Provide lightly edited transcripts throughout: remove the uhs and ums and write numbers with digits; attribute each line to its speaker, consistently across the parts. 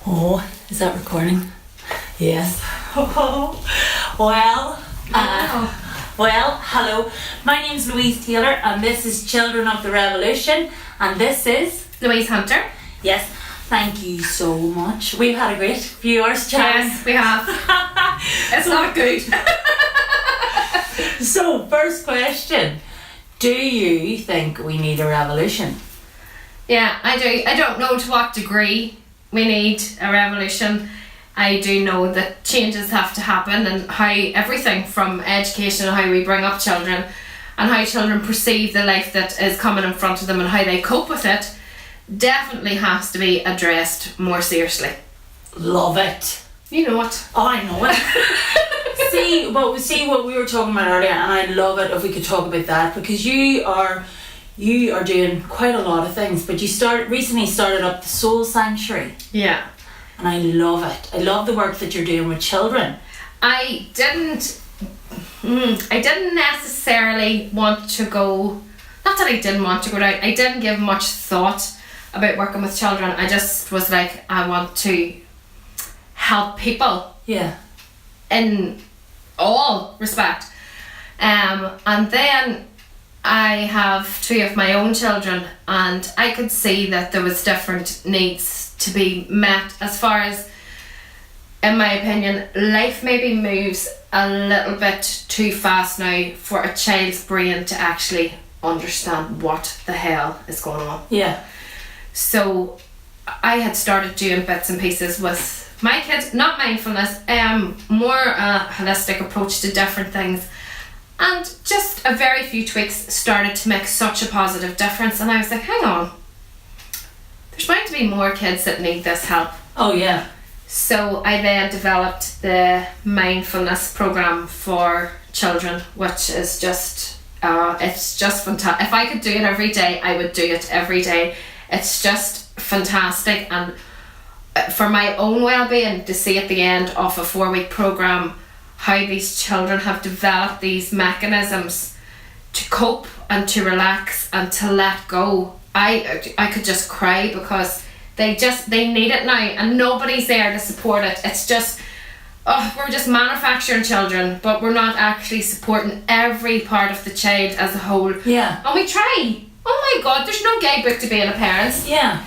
Speaker 1: Oh, is that recording? Yes. Well, hello. My name's Louise Taylor and this is Children of the Revolution and this is
Speaker 2: Louise Hunter.
Speaker 1: Yes, thank you so much. We've had a great few hours chatting.
Speaker 2: Yes, we have. It's not good.
Speaker 1: So, first question. Do you think we need a revolution?
Speaker 2: Yeah, I do. I don't know to what degree we need a revolution. I do know that changes have to happen, and how everything from education and how we bring up children and how children perceive the life that is coming in front of them and how they cope with it definitely has to be addressed more seriously.
Speaker 1: Love it.
Speaker 2: You know it.
Speaker 1: Oh, I know it. see what we were talking about earlier, and I'd love it if we could talk about that, because you are doing quite a lot of things, but you recently started up the Soul Sanctuary.
Speaker 2: Yeah.
Speaker 1: And I love it. I love the work that you're doing with children.
Speaker 2: I didn't necessarily want to go, not that I didn't want to go down, I didn't give much thought about working with children. I just was like, I want to help people.
Speaker 1: Yeah.
Speaker 2: In all respect. And then I have two of my own children, and I could see that there was different needs to be met as far as, in my opinion, life maybe moves a little bit too fast now for a child's brain to actually understand what the hell is going on.
Speaker 1: Yeah.
Speaker 2: So I had started doing bits and pieces with my kids, not mindfulness, more a holistic approach to different things, and just a very few tweaks started to make such a positive difference. And I was like, hang on, there's going to be more kids that need this help.
Speaker 1: Oh yeah.
Speaker 2: So I then developed the mindfulness program for children, which is just it's just fantastic. If I could do it every day, I would do it every day. It's just fantastic, and for my own well-being, to see at the end of a 4-week program how these children have developed these mechanisms to cope and to relax and to let go. I could just cry, because they need it now, and nobody's there to support it. It's just, we're just manufacturing children, but we're not actually supporting every part of the child as a whole.
Speaker 1: Yeah.
Speaker 2: And we try. Oh my God, there's no guidebook to being a parent.
Speaker 1: Yeah.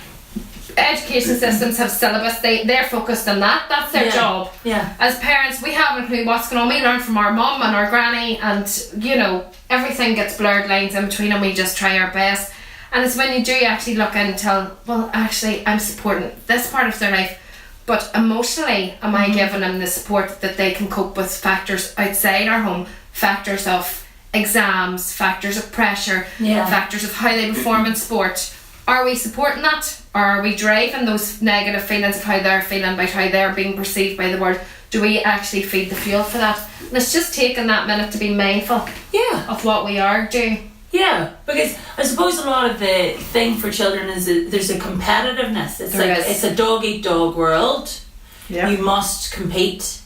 Speaker 2: Education systems have syllabus, they're focused on that. That's their job.
Speaker 1: Yeah.
Speaker 2: As parents, we haven't a clue what's going on. We learn from our mum and our granny, and everything gets blurred lines in between, and we just try our best. And it's when you do actually look in and tell, well, actually I'm supporting this part of their life, but emotionally am I giving them the support that they can cope with factors outside our home, factors of exams, factors of pressure, factors of how they perform in sport. Are we supporting that? Or are we driving those negative feelings of how they're feeling about how they're being perceived by the world? Do we actually feed the fuel for that? And it's just taking that minute to be mindful of what we are doing.
Speaker 1: Yeah, because I suppose a lot of the thing for children is that there's a competitiveness. It's a dog-eat-dog world. Yeah. You must compete.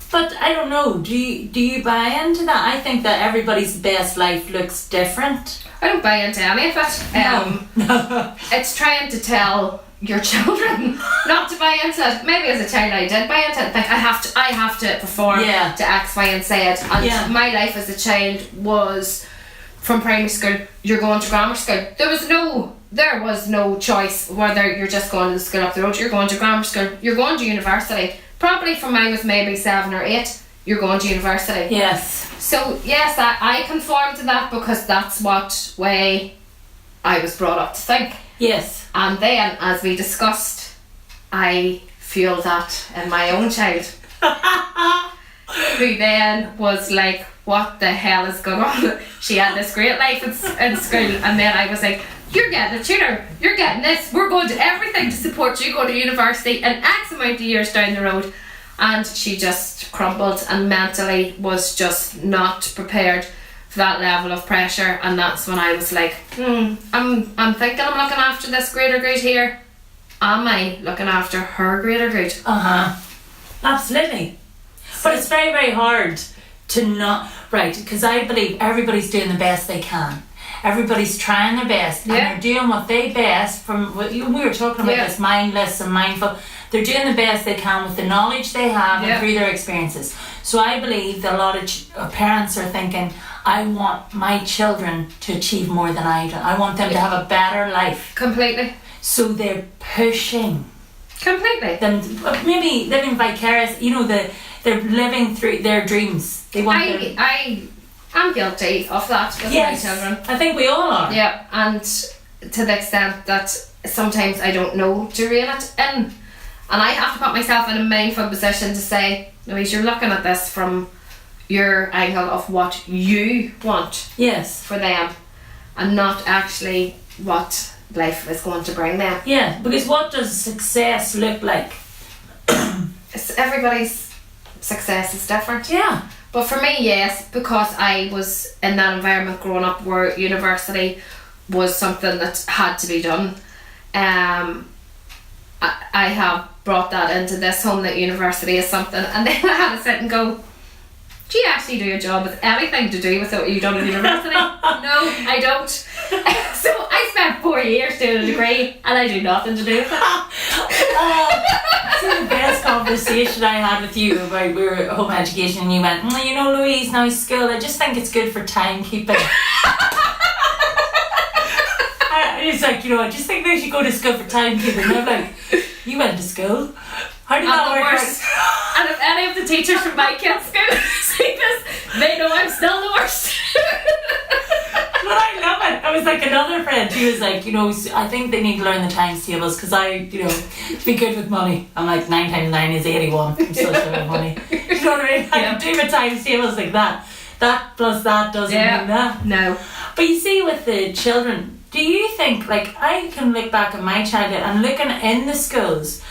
Speaker 1: But I don't know, do you buy into that? I think that everybody's best life looks different.
Speaker 2: I don't buy into any of it.
Speaker 1: No.
Speaker 2: It's trying to tell your children not to buy into it. Maybe as a child I did buy into it. Like, I have to perform to X, Y and Z. And my life as a child was, from primary school, you're going to grammar school. There was no choice whether you're just going to the school up the road. You're going to grammar school. You're going to university. Probably from I was maybe 7 or 8, you're going to university.
Speaker 1: Yes.
Speaker 2: So yes, I conform to that, because that's what way I was brought up to think.
Speaker 1: Yes.
Speaker 2: And then, as we discussed, I feel that in my own child, who then was like, what the hell is going on? She had this great life in school, and then I was like, you're getting a tutor, you're getting this, we're going to everything to support you going to university in X amount of years down the road. And she just crumbled, and mentally was just not prepared for that level of pressure. And that's when I was like, I'm thinking I'm looking after this greater good here. Am I looking after her greater good?
Speaker 1: Absolutely. But it's very, very hard to not, right, because I believe everybody's doing the best they can. everybody's trying their best and they're doing what they best from what we were talking about this mindless and mindful. They're doing the best they can with the knowledge they have and through their experiences. So I believe that a lot of parents are thinking, I want my children to achieve more than I do. I want them to have a better life.
Speaker 2: Completely.
Speaker 1: So they're pushing.
Speaker 2: Completely.
Speaker 1: Them maybe living vicarious. They're living through their dreams. They want.
Speaker 2: I'm guilty of that with my children.
Speaker 1: I think we all are.
Speaker 2: Yeah, and to the extent that sometimes I don't know to reel it in. And I have to put myself in a mindful position to say, Louise, you're looking at this from your angle of what you want for them, and not actually what life is going to bring them.
Speaker 1: Yeah, because what does success look like?
Speaker 2: Everybody's success is different.
Speaker 1: Yeah.
Speaker 2: But for me, yes, because I was in that environment growing up where university was something that had to be done. I have brought that into this home, that university is something, and then I had to sit and go, do you actually do a job with anything to do with what you've done in university? No, I don't. So I spent 4 years doing a degree and I do nothing to do with it.
Speaker 1: It's the best conversation I had with you about we were at home education, and you went, Louise, now school, I just think it's good for timekeeping. It's like, I just think they should go to school for timekeeping. And I'm like, you went to school? How did that work?
Speaker 2: And if any of the teachers from my kids' school see this, they know I'm still the worst.
Speaker 1: But I love it. I was like another friend. She was like, I think they need to learn the times tables because be good with money. I'm like, 9 times 9 is 81. I'm still good with money. You know what I mean? I can do my times tables like that. That plus that doesn't mean that.
Speaker 2: No.
Speaker 1: But you see, with the children, do you think, I can look back at my childhood and looking in the schools,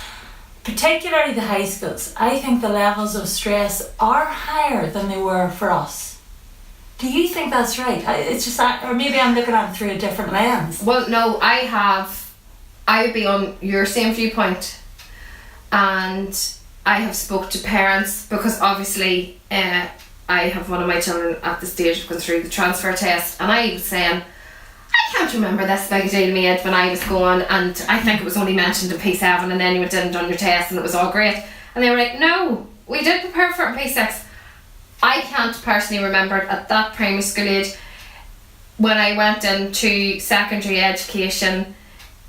Speaker 1: particularly the high schools, I think the levels of stress are higher than they were for us. Do you think that's right? It's just that, or maybe I'm looking at it through a different lens.
Speaker 2: Well, no, I would be on your same viewpoint, and I have spoke to parents because obviously I have one of my children at the stage of going through the transfer test, and I was saying, I can't remember this big deal made when I was going, and I think it was only mentioned in P7, and then you went in and done your test and it was all great. And they were like, no, we did prepare for it in P6. I can't personally remember it at that primary school age. When I went into secondary education,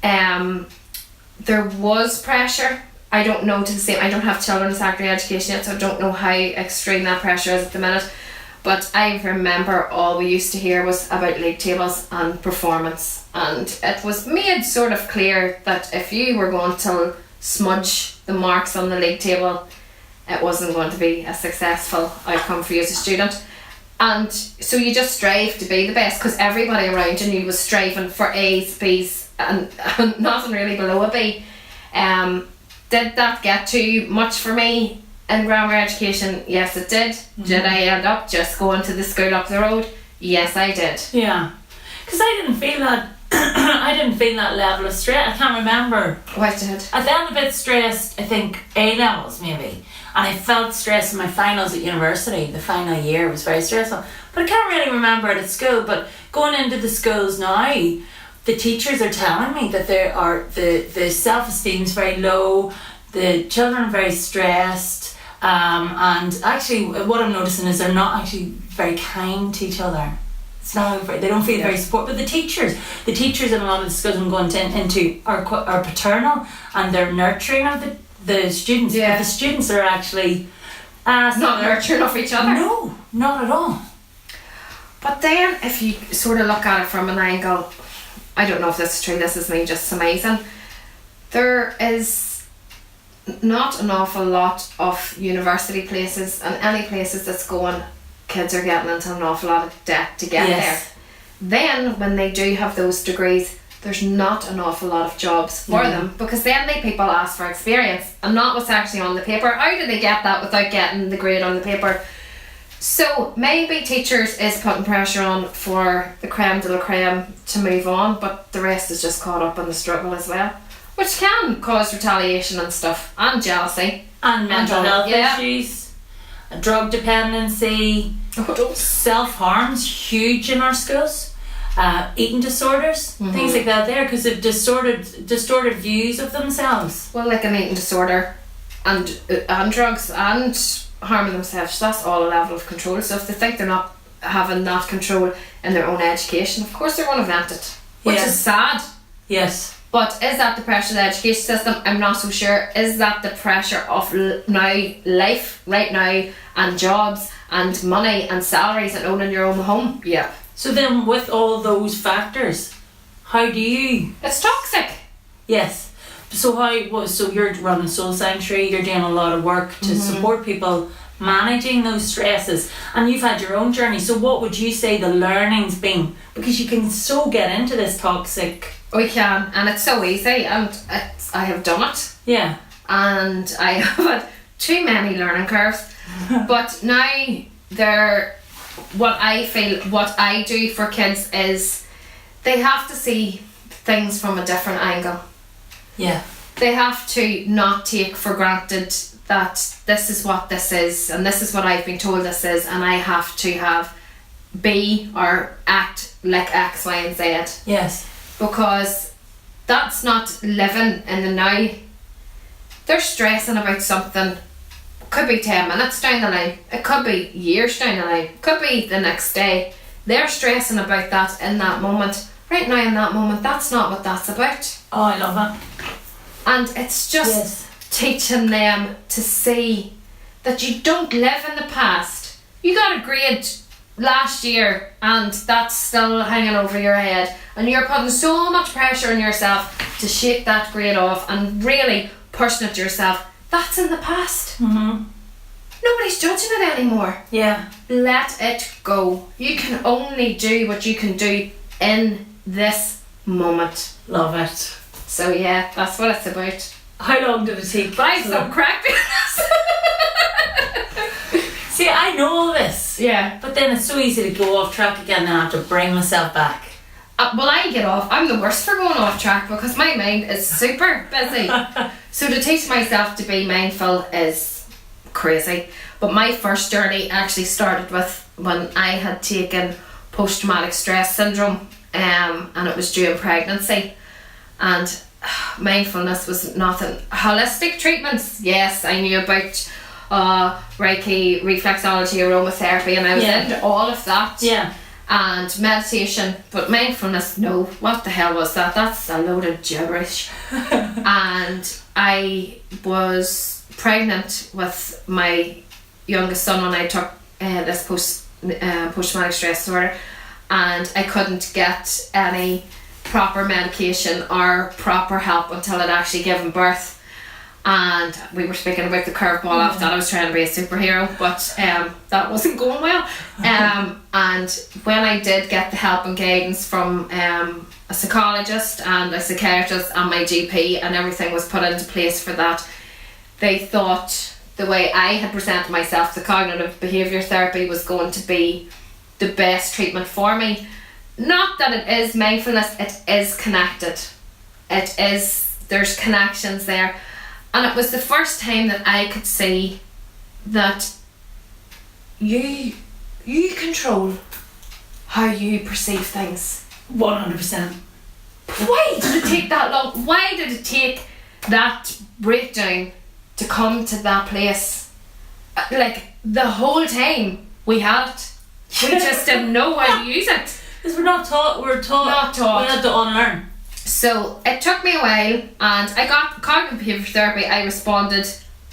Speaker 2: there was pressure. I don't know to the same, I don't have children in secondary education yet, so I don't know how extreme that pressure is at the minute. But I remember all we used to hear was about league tables and performance, and it was made sort of clear that if you were going to smudge the marks on the league table, it wasn't going to be a successful outcome for you as a student. And so you just strive to be the best because everybody around you was striving for A's, B's and nothing really below a B. Did that get too much for me in grammar education? Yes, it did. Mm-hmm. Did I end up just going to the school up the road? Yes, I did.
Speaker 1: Yeah, because I didn't feel that. I didn't feel that level of stress. I can't remember.
Speaker 2: What did?
Speaker 1: I felt a bit stressed. I think A levels maybe, and I felt stressed in my finals at university. The final year was very stressful, but I can't really remember it at school. But going into the schools now, the teachers are telling me that there are the self-esteem is very low. The children are very stressed. And actually what I'm noticing is they're not actually very kind to each other. It's not, they don't feel very supportive. But the teachers in a lot of the schools I'm going into are paternal, and they're nurturing of the students. But the students are actually
Speaker 2: not nurturing of each other.
Speaker 1: No, not at all.
Speaker 2: But then if you sort of look at it from an angle, I don't know if this is true, this is me just surmising, there is not an awful lot of university places, and any places that's going, kids are getting into an awful lot of debt to get there. Then when they do have those degrees, there's not an awful lot of jobs for them, because then people ask for experience and not what's actually on the paper. How do they get that without getting the grade on the paper? So maybe teachers is putting pressure on for the creme de la creme to move on, but the rest is just caught up in the struggle as well, which can cause retaliation and stuff, and jealousy,
Speaker 1: and mental health issues, drug dependency, self-harm's huge in our schools. eating disorders, things like that there, because they've distorted views of themselves.
Speaker 2: Well, like an eating disorder and drugs and harming themselves, that's all a level of control. So if they think they're not having that control in their own education, of course they're going to vent it, which is sad.
Speaker 1: Yes.
Speaker 2: But is that the pressure of the education system? I'm not so sure. Is that the pressure of now life right now, and jobs and money and salaries and owning your own home? Yeah.
Speaker 1: So then with all those factors, how do you...
Speaker 2: It's toxic.
Speaker 1: Yes. So you're running Soul Sanctuary, you're doing a lot of work to support people managing those stresses, and you've had your own journey. So what would you say the learning's been? Because you can so get into this toxic...
Speaker 2: We can, and it's so easy, and I have done it.
Speaker 1: Yeah.
Speaker 2: And I have had too many learning curves. But now what I do for kids is they have to see things from a different angle.
Speaker 1: Yeah.
Speaker 2: They have to not take for granted that this is what this is, and this is what I've been told this is, and I have to be or act like X, Y, and Z.
Speaker 1: Yes.
Speaker 2: Because that's not living in the now. They're stressing about something. Could be 10 minutes down the line. It could be years down the line. It could be the next day. They're stressing about that in that moment. Right now in that moment, that's not what that's about.
Speaker 1: Oh, I love that.
Speaker 2: And it's just teaching them to see that you don't live in the past. You got a grade last year and that's still hanging over your head, and you're putting so much pressure on yourself to shake that grade off and really pushing it yourself. That's in the past. Nobody's judging it anymore.
Speaker 1: Yeah.
Speaker 2: Let it go. You can only do what you can do in this moment.
Speaker 1: Love it.
Speaker 2: So yeah, that's what it's about.
Speaker 1: How long did it take?
Speaker 2: But I'm so cracked.
Speaker 1: See, I know all this.
Speaker 2: Yeah.
Speaker 1: But then it's so easy to go off track again, and I have to bring myself back.
Speaker 2: Well, I get off. I'm the worst for going off track because my mind is super busy. So to teach myself to be mindful is crazy. But my first journey actually started with when I had taken post-traumatic stress syndrome, and it was during pregnancy. And mindfulness was nothing. Holistic treatments, yes, I knew about Reiki, reflexology, aromatherapy, and I was into all of that.
Speaker 1: Yeah.
Speaker 2: And meditation, but mindfulness, no. What the hell was that? That's a load of gibberish. And I was pregnant with my youngest son when I took this post-traumatic stress disorder, and I couldn't get any proper medication or proper help until I'd actually given birth. And we were speaking about the curveball after that. I was trying to be a superhero, but that wasn't going well. And when I did get the help and guidance from a psychologist and a psychiatrist and my GP, and everything was put into place for that, they thought the way I had presented myself, the cognitive behaviour therapy, was going to be the best treatment for me. Not that it is mindfulness, it is connected. It is, there's connections there. And it was the first time that I could see that you control how you perceive things.
Speaker 1: 100%.
Speaker 2: Why did it take that long? Why did it take that breakdown to come to that place? Like, the whole time we had it. We just didn't know how to use it.
Speaker 1: Because we're not taught. We had to unlearn.
Speaker 2: So it took me a while, and I got cognitive behaviour therapy. I responded,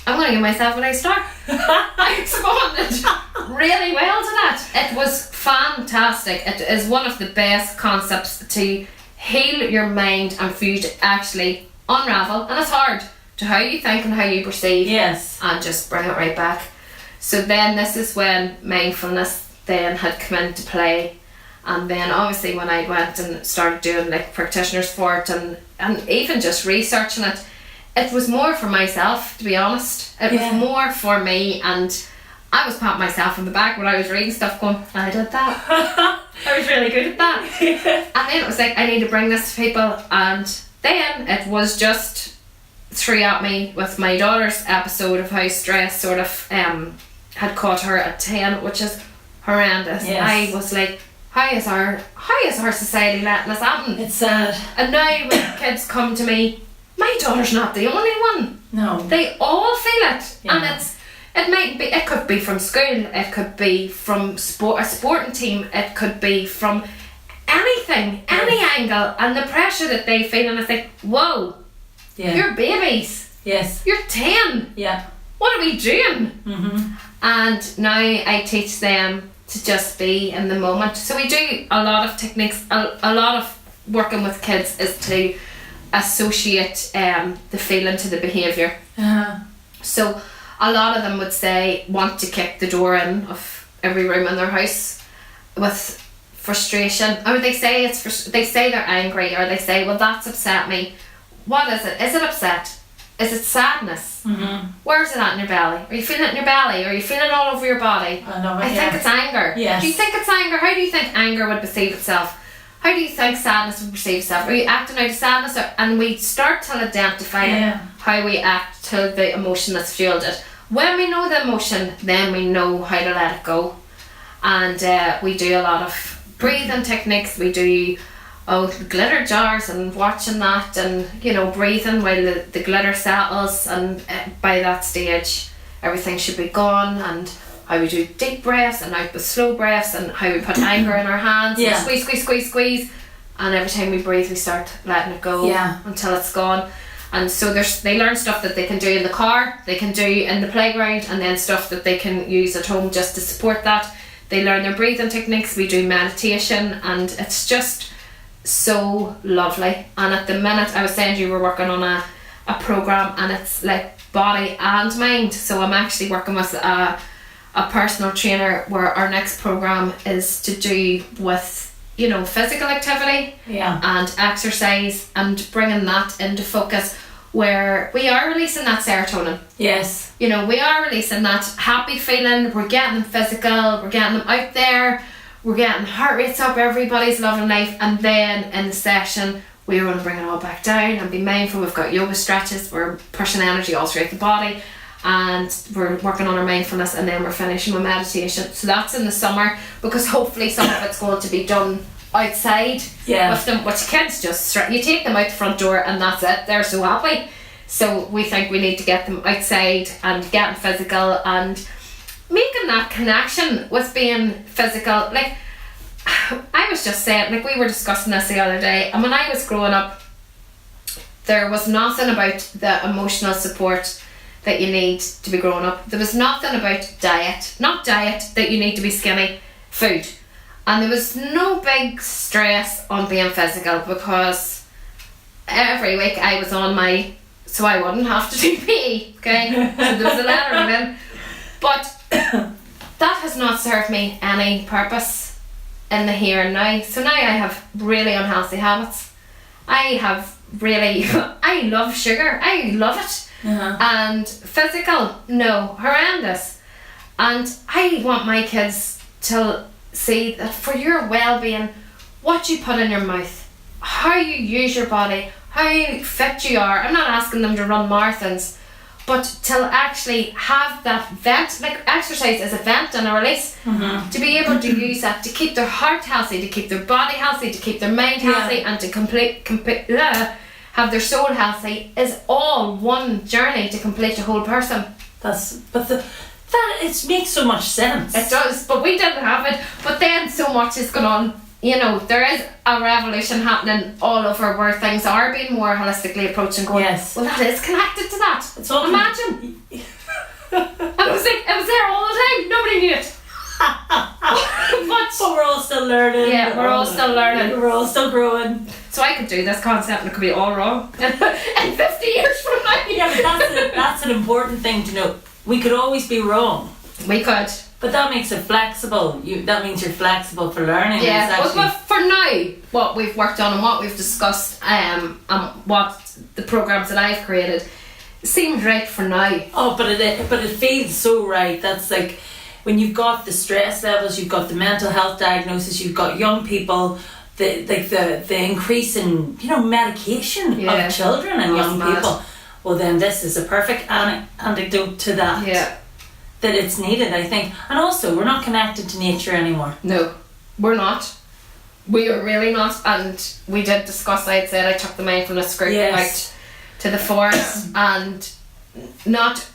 Speaker 2: I'm going to give myself a nice star. I responded really well to that. It was fantastic. It is one of the best concepts to heal your mind and for you to actually unravel, and it's hard, to how you think and how you perceive.
Speaker 1: Yes.
Speaker 2: And just bring it right back. So then this is when mindfulness then had come into play. And then obviously when I went and started doing like practitioners for it and even just researching it, it was more for myself, to be honest. It was more for me, and I was patting myself on the back when I was reading stuff going, I did that. I was really good at that. And then it was like, I need to bring this to people. And then it was just threw at me with my daughter's episode of how stress sort of had caught her at 10, which is horrendous.
Speaker 1: Yes.
Speaker 2: I was like, how is our society letting us happen?
Speaker 1: It's sad.
Speaker 2: And now when kids come to me, my daughter's not the only one.
Speaker 1: No.
Speaker 2: They all feel it.
Speaker 1: Yeah.
Speaker 2: And it could be from school, it could be from a sporting team, it could be from anything, any angle, and the pressure that they feel, and I think, whoa, you're babies.
Speaker 1: Yes.
Speaker 2: You're 10.
Speaker 1: Yeah.
Speaker 2: What are we doing?
Speaker 1: Mm-hmm.
Speaker 2: And now I teach them to just be in the moment. So we do a lot of techniques, a lot of working with kids is to associate the feeling to the behaviour.
Speaker 1: Uh-huh.
Speaker 2: So a lot of them would say want to kick the door in of every room in their house with frustration, or they say they say they're angry, or they say, well, that's upset me. What is it? Is it upset? Is it sadness?
Speaker 1: Mm-hmm.
Speaker 2: Where's it at in your belly? Are you feeling it in your belly? Are you feeling it all over your body? I think it's anger.
Speaker 1: Yes.
Speaker 2: Do you think it's anger? How do you think anger would perceive itself? How do you think sadness would perceive itself? Are you acting out of sadness? And we start to identify how we act to the emotion that's fueled it. When we know the emotion, then we know how to let it go. And we do a lot of breathing techniques. We do glitter jars and watching that, and breathing while the glitter settles, and by that stage everything should be gone. And how we do deep breaths and out with slow breaths, and how we put anger in our hands and squeeze, and every time we breathe we start letting it go until it's gone. And so they learn stuff that they can do in the car, they can do in the playground, and then stuff that they can use at home just to support that. They learn their breathing techniques. We do meditation, and it's just so lovely. And at the minute, I was saying you were working on a program, and it's like body and mind. So I'm actually working with a personal trainer, where our next program is to do with physical activity and exercise, and bringing that into focus, where we are releasing that serotonin.
Speaker 1: Yes.
Speaker 2: We are releasing that happy feeling. We're getting them physical, we're getting them out there, we're getting heart rates up, everybody's loving life. And then in the session we're going to bring it all back down and be mindful. We've got yoga stretches, we're pushing energy all throughout the body, and we're working on our mindfulness, and then we're finishing with meditation. So that's in the summer, because hopefully some of it's going to be done outside with them, which kids just you take them out the front door and that's it, they're so happy. So we think we need to get them outside and getting physical and making that connection with being physical. Like I was just saying, like we were discussing this the other day, and when I was growing up there was nothing about the emotional support that you need to be growing up. There was nothing about not diet that you need to be skinny, food. And there was no big stress on being physical, because every week I was on so I wouldn't have to do PE, okay? So there was a letter in. But that has not served me any purpose in the here and now. So now I have really unhealthy habits. I love sugar, I love it. And physical, no, horrendous. And I want my kids to see that for your well-being, what you put in your mouth, how you use your body, how fit you are. I'm not asking them to run marathons, but to actually have that vent, like exercise is a vent and a release, to be able to use that to keep their heart healthy, to keep their body healthy, to keep their mind healthy, and to have their soul healthy, is all one journey to complete a whole person.
Speaker 1: It makes so much sense.
Speaker 2: It does, but we didn't have it. But then so much has gone on. There is a revolution happening all over, where things are being more holistically approached and going, well, that is connected to that.
Speaker 1: It's all
Speaker 2: imagine. And it was there all the time. Nobody knew it.
Speaker 1: But we're all still learning.
Speaker 2: Yeah, we're all still learning.
Speaker 1: We're all still growing.
Speaker 2: So I could do this concept and it could be all wrong in 50 years from now.
Speaker 1: Yeah, but that's an important thing to know. We could always be wrong.
Speaker 2: We could.
Speaker 1: But that makes it flexible. That means you're flexible for learning.
Speaker 2: Yeah, but for now, what we've worked on and what we've discussed, and what the programs that I've created, seems right for now.
Speaker 1: Oh, but it feels so right. That's like when you've got the stress levels, you've got the mental health diagnosis, you've got young people, the increase in medication of children and young people. Well, then this is a perfect antidote to that.
Speaker 2: Yeah.
Speaker 1: That it's needed, I think. And also, we're not connected to nature anymore.
Speaker 2: No, we're not. we were really not, and we did discuss. I had said I took the mindfulness group out to the forest, and not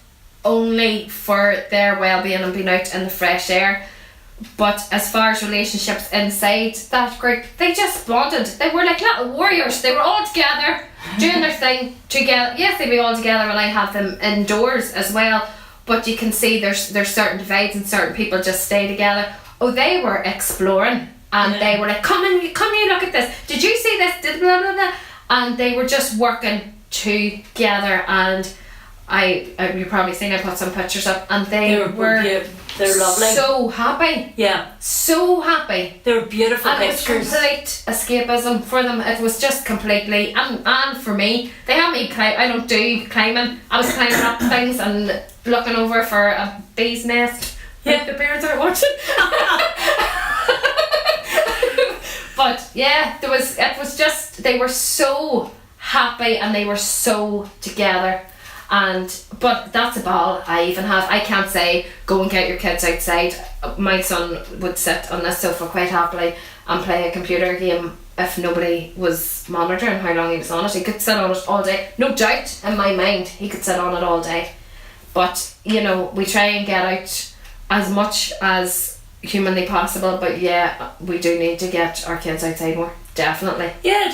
Speaker 2: only for their well-being and being out in the fresh air, but as far as relationships inside that group, they just bonded. They were like little warriors. They were all together doing their thing together. Yes, they'd be all together when I have them indoors as well, but you can see there's certain divides, and certain people just stay together. Oh, they were exploring, and they were like, come and you look at this, did you see this, did blah blah blah, and they were just working together. And you probably seen, I put some pictures up, and they were they're lovely, so happy, so happy.
Speaker 1: They were beautiful
Speaker 2: and
Speaker 1: pictures.
Speaker 2: It was complete escapism for them. It was just completely, and for me, they had me I don't do climbing. I was climbing up things and looking over for a bee's nest. Yeah, the parents are watching. But yeah, it was just, they were so happy and they were so together. But that's a ball I can't say go and get your kids outside. My son would sit on the sofa quite happily and play a computer game if nobody was monitoring how long he was on it. He could sit on it all day. No doubt in my mind he could sit on it all day. But you know, we try and get out as much as humanly possible, but yeah, we do need to get our kids outside more, definitely.
Speaker 1: Yeah,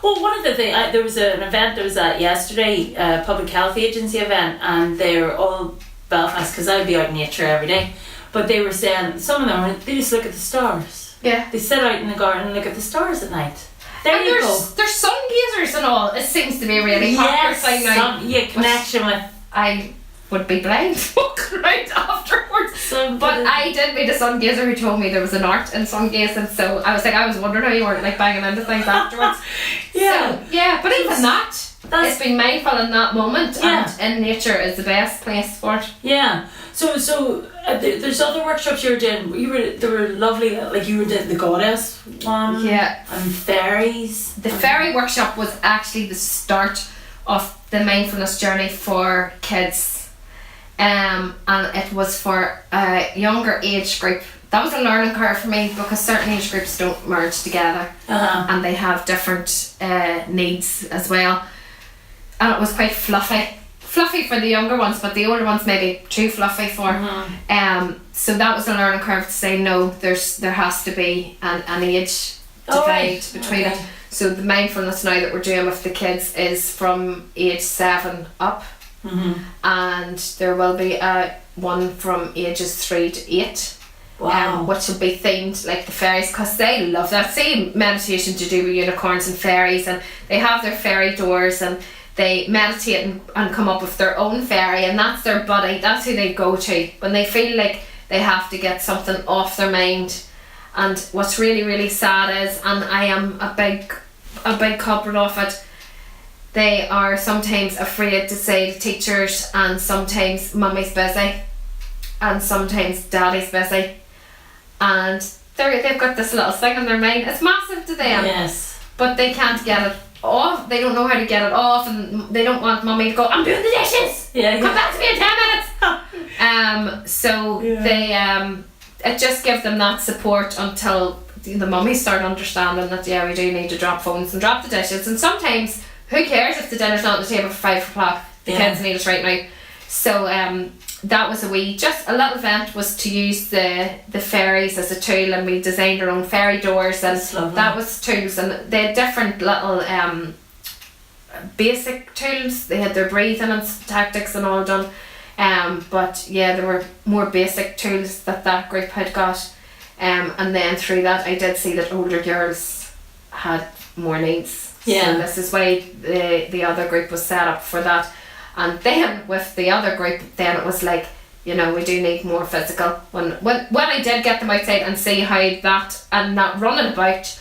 Speaker 1: one of the things, there was an event that was at yesterday, a public health agency event, and they were all Belfast, because I would be out in nature every day, but they were saying some of them they just look at the stars.
Speaker 2: Yeah,
Speaker 1: they sit out in the garden and look at the stars at night. There's
Speaker 2: sun gazers and all. It seems to be really popular thing now.
Speaker 1: Connection with.
Speaker 2: I would be blind walking around afterwards. But I did meet a sun gazer who told me there was an art in sun gazing, so I was wondering how you weren't like banging into things afterwards. But even it's being mindful in that moment, and in nature is the best place for it.
Speaker 1: Yeah. So there's other workshops you were doing. They were lovely. Like you were doing the goddess one.
Speaker 2: Yeah.
Speaker 1: And fairies.
Speaker 2: The fairy workshop was actually the start of the mindfulness journey for kids. And it was for a younger age group. That was a learning curve for me, because certain age groups don't merge together, and they have different needs as well. And it was quite fluffy for the younger ones, but the older ones maybe too fluffy for. So that was a learning curve to say no. There has to be an age divide between it. So the mindfulness now that we're doing with the kids is from age 7 up. And there will be one from ages 3 to 8.
Speaker 1: Wow.
Speaker 2: Which will be themed like the fairies, because they love that. Same meditation to do with unicorns and fairies, and they have their fairy doors and they meditate and come up with their own fairy, and that's their buddy. That's who they go to when they feel like they have to get something off their mind. And what's really, really sad is, and I am a big culprit of it, they are sometimes afraid to say to teachers, and sometimes mummy's busy and sometimes daddy's busy, and they've got this little thing in their mind. It's massive to them,
Speaker 1: yes, but
Speaker 2: they can't get it off. They don't know how to get it off, and they don't want mummy to go, I'm doing the dishes, come back to me in 10 minutes. They it just gives them that support until the mummies start understanding that we do need to drop phones and drop the dishes. And sometimes who cares if the dinner's not on the table for 5 o'clock? The kids need it right now. So that was a little event, was to use the fairies as a tool, and we designed our own fairy doors, and that was tools, and they had different little basic tools. They had their breathing and tactics and all done, but there were more basic tools that group had got, and then through that I did see that older girls had more needs.
Speaker 1: Yeah.
Speaker 2: So this is why the other group was set up for that. And then with the other group, then it was like, we do need more physical. When I did get them outside and see how that running about,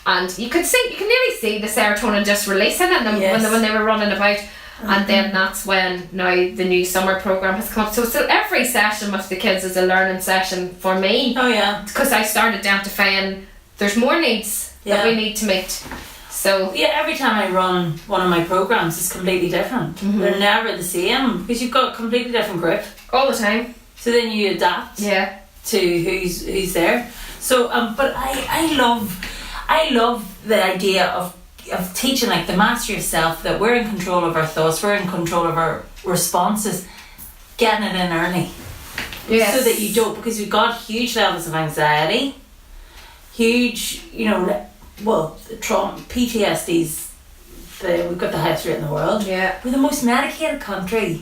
Speaker 2: and you can nearly see the serotonin just releasing in them when they were running about. And then that's when now the new summer program has come up. So every session with the kids is a learning session for me.
Speaker 1: Oh yeah.
Speaker 2: Because I started identifying there's more needs that we need to meet. So
Speaker 1: every time I run one of my programs, it's completely different. They're never the same, because you've got a completely different group
Speaker 2: all the time.
Speaker 1: So then you adapt to who's there. So but I I love the idea of teaching, like the master yourself, that we're in control of our thoughts, we're in control of our responses, getting it in early. Yes. So that you don't, because we've got huge levels of anxiety, huge, trauma, PTSD's, we've got the highest rate in the world.
Speaker 2: Yeah.
Speaker 1: We're the most medicated country.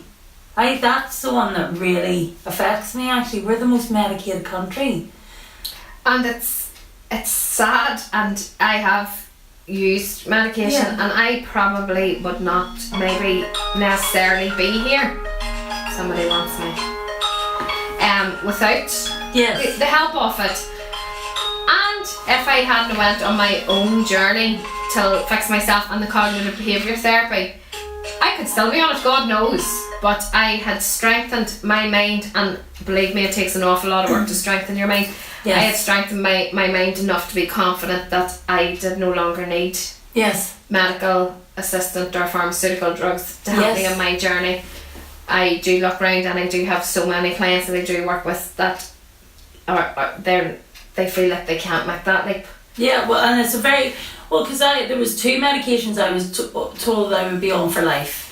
Speaker 1: That's the one that really affects me, actually. We're the most medicated country.
Speaker 2: And it's sad, and I have used medication, and I probably would not maybe necessarily be here. Somebody wants me. Without the help of it. And if I hadn't went on my own journey to fix myself and the cognitive behaviour therapy, I could still be on it, God knows. But I had strengthened my mind, and believe me, it takes an awful lot of work to strengthen your mind. Yes. I had strengthened my mind enough to be confident that I did no longer need medical assistant or pharmaceutical drugs to help me on my journey. I do look around, and I do have so many clients that I do work with that they feel like they can't make that leap. Yeah, well, and it's because there was 2 medications I was told I would be on for life.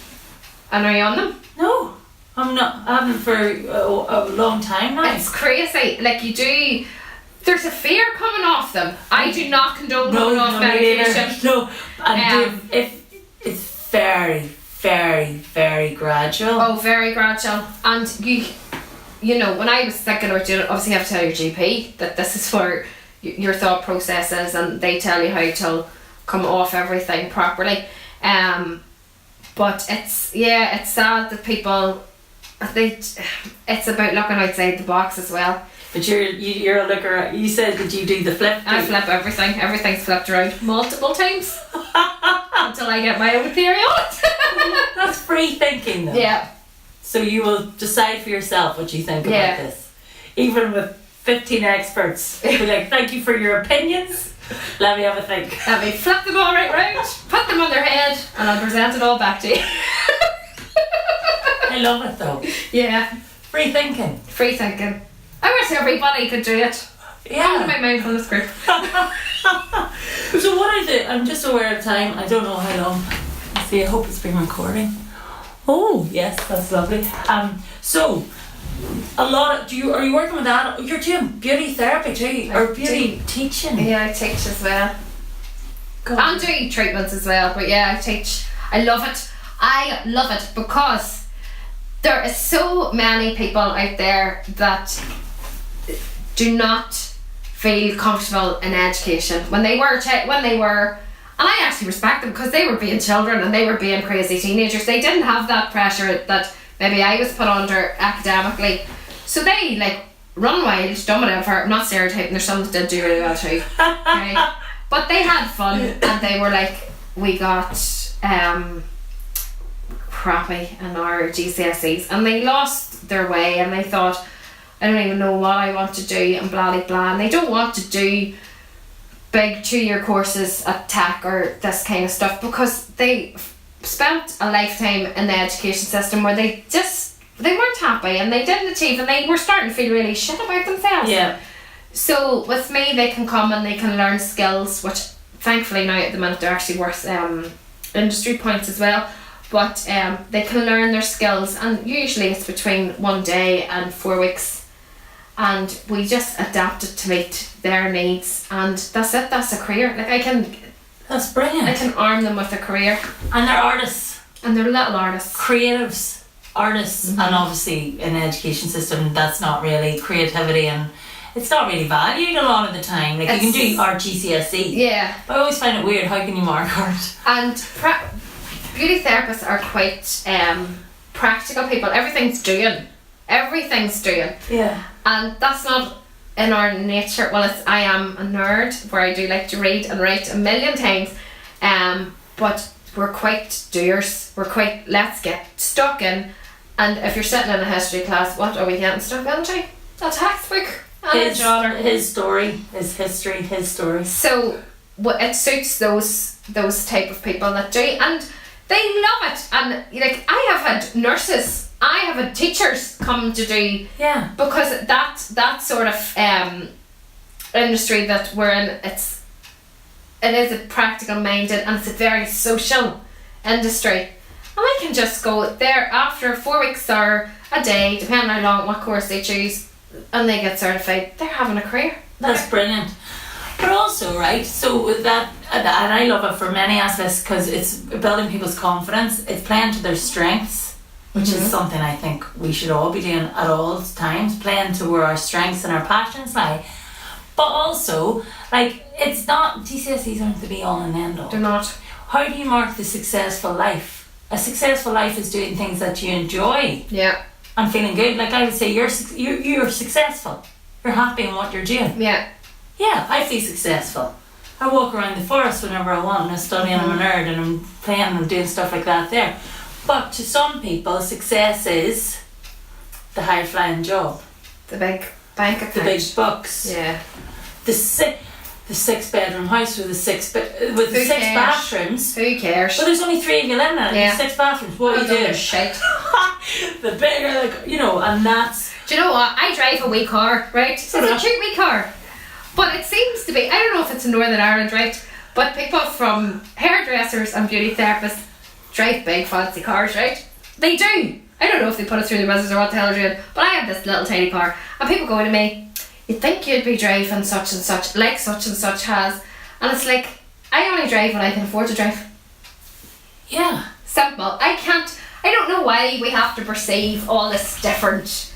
Speaker 2: And are you on them?
Speaker 1: No, I'm not. I haven't for a long time now.
Speaker 2: It's crazy. Like, you do. There's a fear coming off them. I do not condone coming off medication.
Speaker 1: No, it's very, very, very gradual.
Speaker 2: Oh, very gradual. And you know, when I was thinking about it, obviously you have to tell your GP that this is where your thought process is, and they tell you how to come off everything properly. But it's sad that people, it's about looking outside the box as well.
Speaker 1: But you're a looker. You said that you do the flip.
Speaker 2: I flip everything. Everything's flipped around multiple times until I get my own theory on it.
Speaker 1: That's free thinking, though.
Speaker 2: Yeah.
Speaker 1: So you will decide for yourself what you think about this, even with 15 experts. Be like, thank you for your opinions. Let me have a think.
Speaker 2: Let me flip them all right round, put them on their head, and I'll present it all back to you.
Speaker 1: I love it though.
Speaker 2: Yeah.
Speaker 1: Free thinking.
Speaker 2: Free thinking. I wish everybody could do it.
Speaker 1: Yeah.
Speaker 2: Come to my mindfulness group.
Speaker 1: So what is it? I'm just aware of time. I don't know how long. Let's see, I hope it's been recording. Oh yes, that's lovely. So a lot of, are you working with that? You're doing beauty therapy too, or beauty teaching?
Speaker 2: Yeah, I teach as well. I'm doing treatments as well, but yeah, I teach. I love it because there is so many people out there that do not feel comfortable in education. When they were, and I actually respect them because they were being children and they were being crazy teenagers. They didn't have that pressure that maybe I was put under academically. So they run wild, done whatever. I'm not stereotyping, there's some that did do really well too. Okay? But they had fun, and they were like, we got crappy in our GCSEs, and they lost their way, and they thought, I don't even know what I want to do, and blah blah blah. And they don't want to do big 2-year courses at tech or this kind of stuff because they spent a lifetime in the education system where they weren't happy and they didn't achieve, and they were starting to feel really shit about themselves.
Speaker 1: Yeah.
Speaker 2: So with me, they can come and they can learn skills, which thankfully now at the minute they're actually worth industry points as well. But they can learn their skills, and usually it's between 1 day and 4 weeks. And we just adapt it to meet their needs, and that's it. That's a career.
Speaker 1: That's brilliant.
Speaker 2: I can arm them with a career.
Speaker 1: And they're artists.
Speaker 2: And they're little artists.
Speaker 1: Creatives. Artists. Mm-hmm. And obviously in the education system that's not really creativity, and it's not really valued a lot of the time. You can do art GCSE.
Speaker 2: Yeah.
Speaker 1: But I always find it weird, how can you mark art?
Speaker 2: And beauty therapists are quite practical people. Everything's doing. Yeah. And that's not in our nature. Well, I am a nerd where I do like to read and write a million times. But we're quite doers. We're quite, let's get stuck in. And if you're sitting in a history class, what are we getting stuck into? A textbook.
Speaker 1: His story, his history, his story.
Speaker 2: So it suits those type of people that do, and they love it. And I have had nurses, I have had teachers come to do, because that sort of industry that we're in, it is a practical minded and it's a very social industry. And I can just go there after 4 weeks or a day, depending on how long, what course they choose, and they get certified. They're having a career.
Speaker 1: That's brilliant. But also, right, so with that, and I love it for many aspects because it's building people's confidence, it's playing to their strengths, which is something I think we should all be doing at all times, playing to where our strengths and our passions lie. But also, like, it's not, GCSEs aren't the be all and end all.
Speaker 2: They're not.
Speaker 1: How do you mark the successful life? A successful life is doing things that you enjoy.
Speaker 2: Yeah.
Speaker 1: And feeling good. Like I would say, you're successful. You're happy in what you're doing.
Speaker 2: Yeah.
Speaker 1: Yeah, I feel successful. I walk around the forest whenever I want and I study and I'm a nerd and I'm playing and doing stuff like that there. But to some people, success is the high flying job.
Speaker 2: The big bank account.
Speaker 1: The big bucks.
Speaker 2: Yeah.
Speaker 1: The 6 bedroom house with the 6 bathrooms.
Speaker 2: Who cares?
Speaker 1: Well, there's only 3 of you living in it.
Speaker 2: Yeah.
Speaker 1: 6 bathrooms. What are you doing?
Speaker 2: Shite.
Speaker 1: The bigger, like, you know, and that's.
Speaker 2: Do you know what? I drive a wee car, right? It's a cute wee car. But it seems to be, I don't know if it's in Northern Ireland, right? But people from hairdressers and beauty therapists drive big fancy cars, right? They do. I don't know if they put it through the business or what the hell they're doing, but I have this little tiny car and people go to me, you'd think you'd be driving such and such, like such and such has. And it's like, I only drive what I can afford to drive.
Speaker 1: Yeah.
Speaker 2: Simple. I don't know why we have to perceive all this different.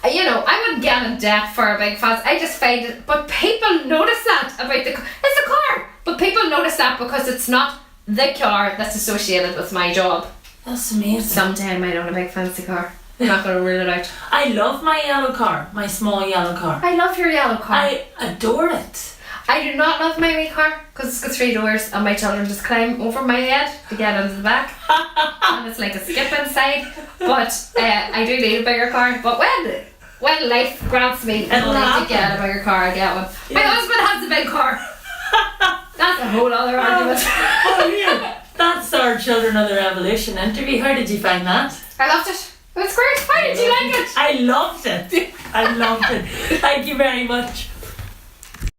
Speaker 2: You know, I wouldn't get in debt for a big fancy. I just find it, but people notice that about the car. It's a car, but people notice that because it's not the car that's associated with my job.
Speaker 1: That's amazing.
Speaker 2: Someday I might own a big fancy car. I'm not going to rule it out.
Speaker 1: I love my yellow car, my small yellow car.
Speaker 2: I love your yellow car.
Speaker 1: I adore it.
Speaker 2: I do not love my wee car because it's got 3 doors and my children just climb over my head to get into the back. And it's like a skip inside. But I do need a bigger car. But when life grants me the money to get a bigger car, I get one. Yeah. My husband has a big car. That's a whole other argument.
Speaker 1: Oh, yeah. That's our Children of the Revolution interview. How did you find that?
Speaker 2: I loved it. It was great. How did you like it?
Speaker 1: I loved it. I loved it. Thank you very much.